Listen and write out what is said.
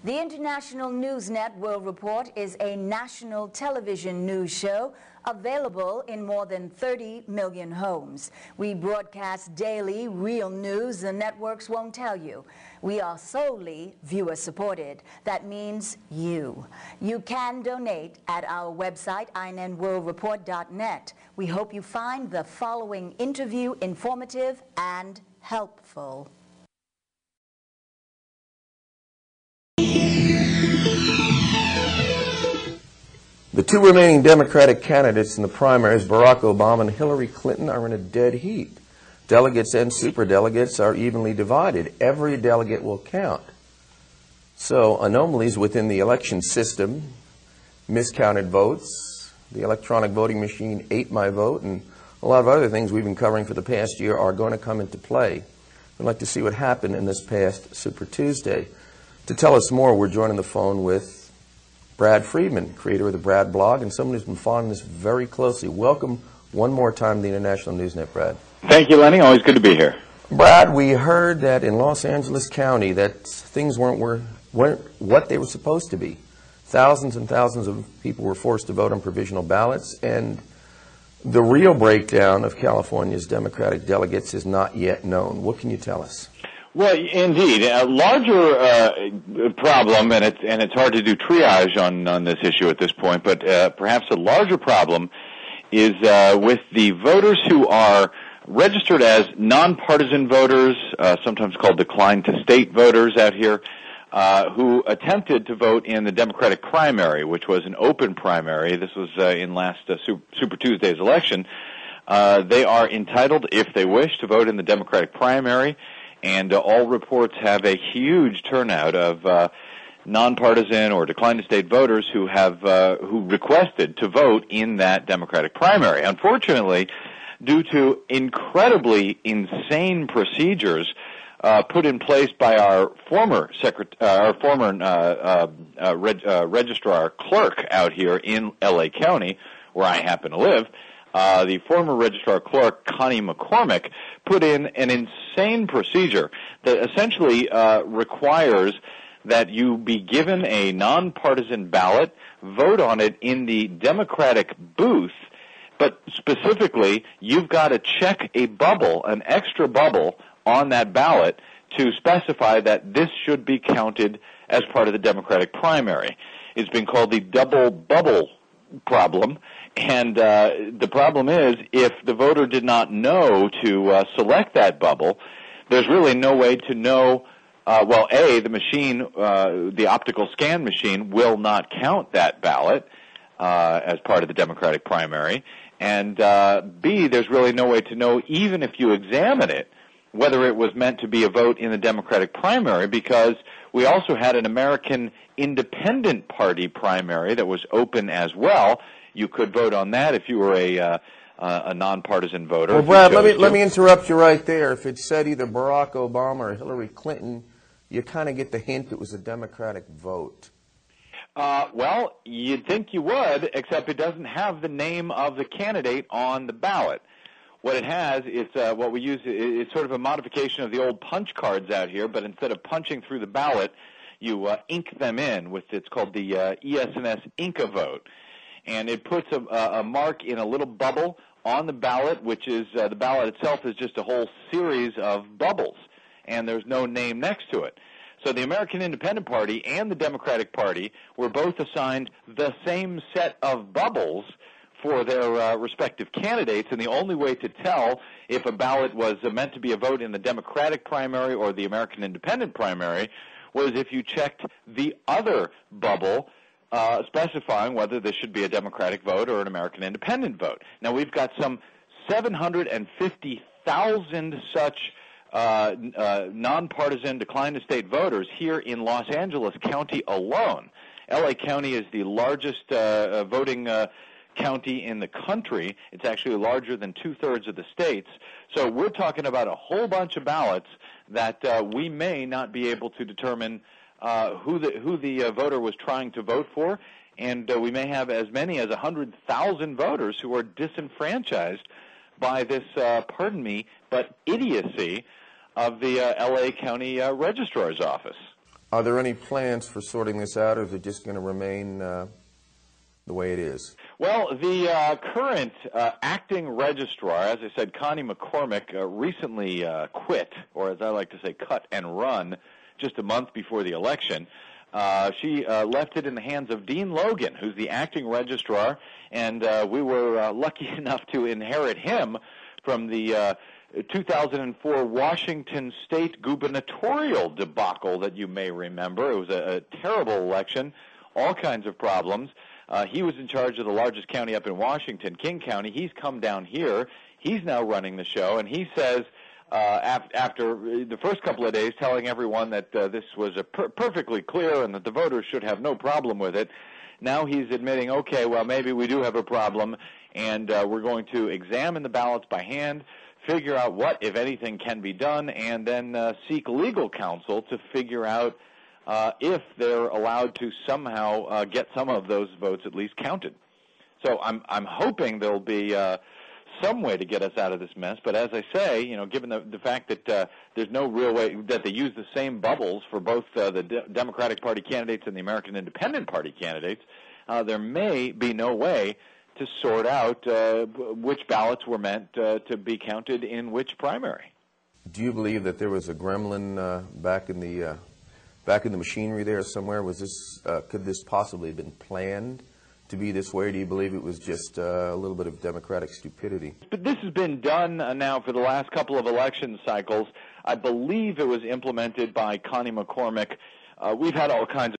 The International Newsnet World Report is a national television news show available in more than 30 million homes. We broadcast daily real news the networks won't tell you. We are solely viewer-supported. That means you. You can donate at our website, inenworldreport.net. We hope you find the following interview informative and helpful. The two remaining Democratic candidates in the primaries, Barack Obama and Hillary Clinton, are in a dead heat. Delegates and superdelegates are evenly divided. Every delegate will count. So anomalies within the election system, miscounted votes, the electronic voting machine ate my vote, and a lot of other things we've been covering for the past year are going to come into play. We'd like to see what happened in this past Super Tuesday. To tell us more, we're joined on the phone with Brad Friedman, creator of the Brad blog, and someone who's been following this very closely. Welcome one more time to the International Newsnet, Brad. Thank you, Lenny. Always good to be here. Brad, we heard that in Los Angeles County that things weren't what they were supposed to be. Thousands and thousands of people were forced to vote on provisional ballots, and the real breakdown of California's Democratic delegates is not yet known. What can you tell us? Well, indeed, a larger problem, and it's hard to do triage on this issue at this point, but perhaps a larger problem is with the voters who are registered as nonpartisan voters, sometimes called declined-to-state voters out here, who attempted to vote in the Democratic primary, which was an open primary. This was in last Super Tuesday's election. They are entitled, if they wish, to vote in the Democratic primary. And all reports have a huge turnout of nonpartisan or declined-to-state voters who have who requested to vote in that Democratic primary. Unfortunately, due to incredibly insane procedures put in place by our former registrar clerk out here in L.A. County, where I happen to live, the former registrar clerk, Connie McCormick, put in an insane procedure that essentially requires that you be given a nonpartisan ballot, vote on it in the Democratic booth, but specifically, you've got to check a bubble, an extra bubble, on that ballot to specify that this should be counted as part of the Democratic primary. It's been called the double bubble problem. And the problem is, if the voter did not know to select that bubble, there's really no way to know, the machine, the optical scan machine, will not count that ballot as part of the Democratic primary. And B, there's really no way to know, even if you examine it, whether it was meant to be a vote in the Democratic primary, because we also had an American Independent Party primary that was open as well. You could vote on that if you were a nonpartisan voter. Well, Brad, let me interrupt you right there. If it said either Barack Obama or Hillary Clinton, you kind of get the hint it was a Democratic vote. Well, you'd think you would, except it doesn't have the name of the candidate on the ballot. What it has, it's what we use, it's sort of a modification of the old punch cards out here, but instead of punching through the ballot, you ink them in with, it's called the ES&S Ink-A-Vote. And it puts a mark in a little bubble on the ballot, which is the ballot itself is just a whole series of bubbles, and there's no name next to it. So the American Independent Party and the Democratic Party were both assigned the same set of bubbles for their respective candidates, and the only way to tell if a ballot was meant to be a vote in the Democratic primary or the American Independent primary was if you checked the other bubble, specifying whether this should be a Democratic vote or an American Independent vote. Now, we've got some 750,000 such nonpartisan declined-to-state voters here in Los Angeles County alone. L.A. County is the largest voting county in the country. It's actually larger than two-thirds of the states. So we're talking about a whole bunch of ballots that we may not be able to determine who the voter was trying to vote for, and we may have as many as 100,000 voters who are disenfranchised by this, pardon me, but idiocy of the L.A. County Registrar's Office. Are there any plans for sorting this out, or is it just going to remain the way it is? Well, the current acting registrar, as I said, Connie McCormick, recently quit, or as I like to say, cut and run, just a month before the election. She left it in the hands of Dean Logan, who's the acting registrar, and we were lucky enough to inherit him from the 2004 Washington State gubernatorial debacle that you may remember. It was a terrible election, all kinds of problems. He was in charge of the largest county up in Washington, King County. He's come down here. He's now running the show, and he says after the first couple of days telling everyone that this was perfectly clear and that the voters should have no problem with it, now he's admitting, okay, well, maybe we do have a problem, and we're going to examine the ballots by hand, figure out what, if anything, can be done, and then seek legal counsel to figure out if they're allowed to somehow get some of those votes at least counted. So I'm hoping there'll be some way to get us out of this mess. But as I say, you know, given the fact that there's no real way that they use the same bubbles for both the Democratic Party candidates and the American Independent Party candidates, there may be no way to sort out which ballots were meant to be counted in which primary. Do you believe that there was a gremlin back in the machinery there somewhere? Was this could this possibly have been planned to be this way, or do you believe it was just a little bit of Democratic stupidity? But this has been done now for the last couple of election cycles. I believe it was implemented by Connie McCormick. We've had all kinds of